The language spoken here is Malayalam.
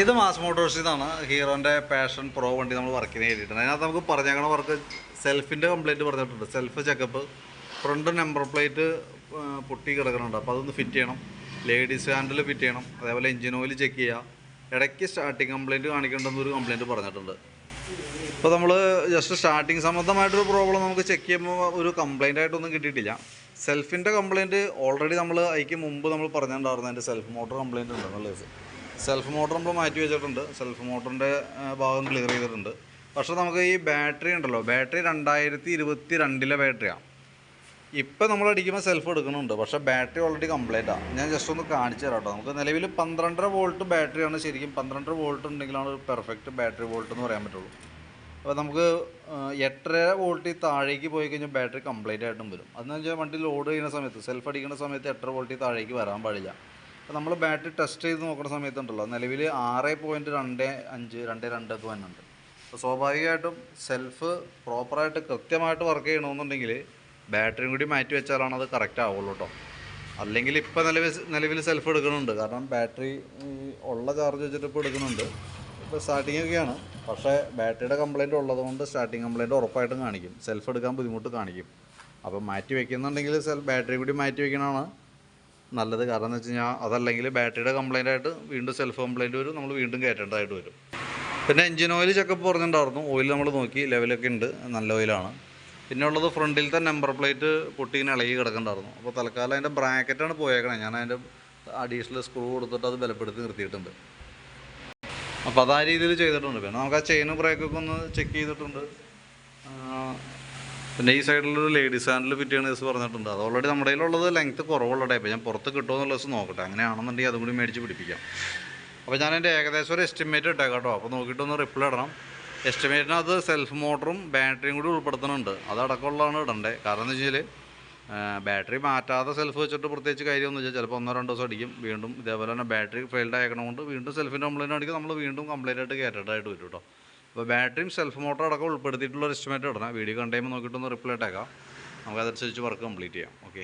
ഇത് മാസ് മോട്ടോഴ്സിൽ നിന്നാണ് ഹീറോൻ്റെ പാഷൻ പ്രോ വണ്ടി നമ്മൾ വർക്കിന് കയറ്റിയിട്ടുണ്ട്. അതിനകത്ത് നമുക്ക് പറഞ്ഞേക്കണ വർക്ക് സെൽഫിൻ്റെ കംപ്ലയിൻറ്റ് പറഞ്ഞിട്ടുണ്ട്. Self checkup, front number plate പൊട്ടി കിടക്കുന്നുണ്ട്, അപ്പോൾ അതൊന്ന് ഫിറ്റ് ചെയ്യണം. ലേഡീസ് ഹാൻഡിൽ ഫിറ്റ് ചെയ്യണം. അതേപോലെ എഞ്ചിൻ ഓയിൽ ചെക്ക് ചെയ്യുക. ഇടയ്ക്ക് സ്റ്റാർട്ടിങ് കംപ്ലയിൻറ്റ് കാണിക്കേണ്ടെന്നൊരു കംപ്ലയിൻറ്റ് പറഞ്ഞിട്ടുണ്ട്. ഇപ്പോൾ നമ്മൾ ജസ്റ്റ് സ്റ്റാർട്ടിങ് സംബന്ധമായിട്ടൊരു പ്രോബ്ലം നമുക്ക് ചെക്ക് ചെയ്യുമ്പോൾ ഒരു കംപ്ലയിൻ്റ് ആയിട്ടൊന്നും കിട്ടിയിട്ടില്ല. സെൽഫിൻ്റെ കംപ്ലയിൻറ്റ് ഓൾറെഡി നമ്മൾ അതിക്ക് മുമ്പ് നമ്മൾ പറഞ്ഞിട്ടുണ്ടായിരുന്നു. അതിൻ്റെ സെൽഫ് മോട്ടർ കംപ്ലയിൻറ്റ് ഉണ്ടെന്നുള്ളത്. സെൽഫ് മോട്ടർ നമ്മൾ മാറ്റി വെച്ചിട്ടുണ്ട്. സെൽഫ് മോട്ടറിൻ്റെ ഭാഗം ക്ലിയർ ചെയ്തിട്ടുണ്ട്. പക്ഷേ നമുക്ക് ഈ ബാറ്ററി ഉണ്ടല്ലോ, ബാറ്ററി 2022 ബാറ്ററിയാണ്. ഇപ്പം നമ്മൾ അടിക്കുമ്പോൾ സെൽഫ് എടുക്കുന്നുണ്ട്, പക്ഷേ ബാറ്ററി ഓൾറെഡി കംപ്ലൈൻറ്റാണ്. ഞാൻ ജസ്റ്റ് ഒന്ന് കാണിച്ചു തരാം കേട്ടോ. നമുക്ക് നിലവിൽ 12.5 വോൾട്ട് ബാറ്ററിയാണ്. ശരിക്കും 12 വോൾട്ട് ഉണ്ടെങ്കിലാണ് ഒരു പെർഫെക്റ്റ് ബാറ്ററി വോൾട്ട് എന്ന് പറയാൻ പറ്റുള്ളൂ. അപ്പോൾ നമുക്ക് 8.5 വോൾട്ടിൽ താഴേക്ക് പോയി കഴിഞ്ഞാൽ ബാറ്ററി കംപ്ലൈൻ്റ് ആയിട്ടും വരും. അതെന്ന് വെച്ചാൽ വണ്ടി ലോഡ് ചെയ്യുന്ന സമയത്ത്, സെൽഫ് അടിക്കുന്ന സമയത്ത് 8.5 വോൾട്ടിൽ താഴേക്ക് വരാൻ പാടില്ല. അപ്പോൾ നമ്മൾ ബാറ്ററി ടെസ്റ്റ് ചെയ്ത് നോക്കുന്ന സമയത്തുണ്ടല്ലോ, നിലവിൽ 6.25 22 വരുന്നുണ്ട്. അപ്പോൾ സ്വാഭാവികമായിട്ടും സെൽഫ് പ്രോപ്പറായിട്ട് കൃത്യമായിട്ട് വർക്ക് ചെയ്യണമെന്നുണ്ടെങ്കിൽ ബാറ്ററിയും കൂടി മാറ്റി വെച്ചാലാണ് അത് കറക്റ്റ് ആവുള്ളൂ കേട്ടോ. അല്ലെങ്കിൽ ഇപ്പോൾ നിലവിൽ സെൽഫ് എടുക്കുന്നുണ്ട്. കാരണം ബാറ്ററി ഉള്ള ചാർജ് വെച്ചിട്ട് ഇപ്പോൾ എടുക്കുന്നുണ്ട്. ഇപ്പോൾ സ്റ്റാർട്ടിങ് ഒക്കെയാണ്, പക്ഷേ ബാറ്ററിയുടെ കംപ്ലയിൻറ്റ് ഉള്ളതുകൊണ്ട് സ്റ്റാർട്ടിങ് കംപ്ലയിൻറ്റ് ഉറപ്പായിട്ടും കാണിക്കും. സെൽഫ് എടുക്കാൻ ബുദ്ധിമുട്ട് കാണിക്കും. അപ്പോൾ മാറ്റി വയ്ക്കുന്നുണ്ടെങ്കിൽ ബാറ്ററി കൂടി മാറ്റി വയ്ക്കണതാണ് നല്ലത്. കാരണം എന്ന് വെച്ച് കഴിഞ്ഞാൽ അതല്ലെങ്കിൽ ബാറ്ററിയുടെ കംപ്ലയിൻ്റ് ആയിട്ട് വീണ്ടും സെൽഫ് കംപ്ലയിൻറ്റ് വരും, നമ്മൾ വീണ്ടും കയറ്റേണ്ടതായിട്ട് വരും. പിന്നെ എഞ്ചിൻ ഓയിൽ ചെക്കപ്പ് പറഞ്ഞിട്ടുണ്ടായിരുന്നു. ഓയിൽ നമ്മൾ നോക്കി, ലെവലൊക്കെ ഉണ്ട്, നല്ല ഓയിലാണ്. പിന്നെ ഉള്ളത് ഫ്രണ്ടിലത്തെ നമ്പർ പ്ലേറ്റ് പൊട്ടി ഇങ്ങനെ ഇളകി കിടക്കുന്നുണ്ടായിരുന്നു. അപ്പോൾ തൽക്കാലം അതിൻ്റെ ബ്രാക്കറ്റാണ് പോയേക്കണേ. ഞാൻ അതിൻ്റെ അഡീഷണൽ സ്ക്രൂ കൊടുത്തിട്ട് അത് ബലപ്പെടുത്തി നിർത്തിയിട്ടുണ്ട്. അപ്പോൾ അത് ആ രീതിയിൽ ചെയ്തിട്ടുണ്ട്. പിന്നെ നമുക്ക് ആ ചെയിനും ബ്രേക്കൊക്കെ ഒന്ന് ചെക്ക് ചെയ്തിട്ടുണ്ട്. പിന്നെ ഈ സൈഡിലൊരു ലേഡീസ് ഹാൻഡിൽ ഫിറ്റ് ചെയ്യണ ദിവസം പറഞ്ഞിട്ടുണ്ട്. അത് ഓൾറെഡി നമ്മുടെ കയ്യിലുള്ളത് ലെങ്ത്ത് കുറവുള്ള ടൈപ്പ്. ഞാൻ പുറത്ത് കിട്ടുമോ എന്നുള്ള ദിവസം നോക്കട്ടെ. അങ്ങനെയാണെന്നുണ്ടെങ്കിൽ അതും കൂടി മേടിച്ച് പിടിപ്പിക്കാം. അപ്പോൾ ഞാൻ എൻ്റെ ഏകദേശം ഒരു എസ്റ്റിമേറ്റ് ഇട്ടേക്കാം കേട്ടോ. അപ്പോൾ നോക്കിയിട്ടൊന്ന് റിപ്ലൈ ഇടണം. എസ്റ്റിമേറ്റിനകത്ത് സെൽഫ് മോട്ടറും ബാറ്ററിയും കൂടി ഉൾപ്പെടുത്തുന്നുണ്ട്. അതടക്കമുള്ളതാണ് ഇടേണ്ടത്. കാരണം എന്ന് വെച്ചാൽ ബാറ്ററി മാറ്റാതെ സെൽഫ് വെച്ചിട്ട് പ്രത്യേകിച്ച് കാര്യമൊന്നും വെച്ചാൽ ചിലപ്പോൾ 1-2 ദിവസം അടിക്കും. വീണ്ടും ഇതേപോലെ തന്നെ ബാറ്ററി ഫെയിൽഡ് ആയതുകൊണ്ട് വീണ്ടും സെൽഫിൻ്റെ കംപ്ലയിൻ്റ് ആണെങ്കിൽ നമ്മൾ വീണ്ടും കംപ്ലയിൻ്റ് ആയിട്ട് കയറ്റേണ്ടതായിട്ട് വരും കേട്ടോ. അപ്പോൾ ബാറ്ററിയും സെൽഫ് മോട്ടർ അടക്കം ഉൾപ്പെടുത്തിയിട്ടുള്ള എസ്റ്റിമേറ്റ് ഇടണം. വീഡിയോ കണ്ടുമ്പോൾ നോക്കിയിട്ടൊന്ന് റിപ്ലൈ ഇട്ടേക്കാം. നമുക്കതനുസരിച്ച് വർക്ക് കംപ്ലീറ്റ് ചെയ്യാം. ഓക്കെ.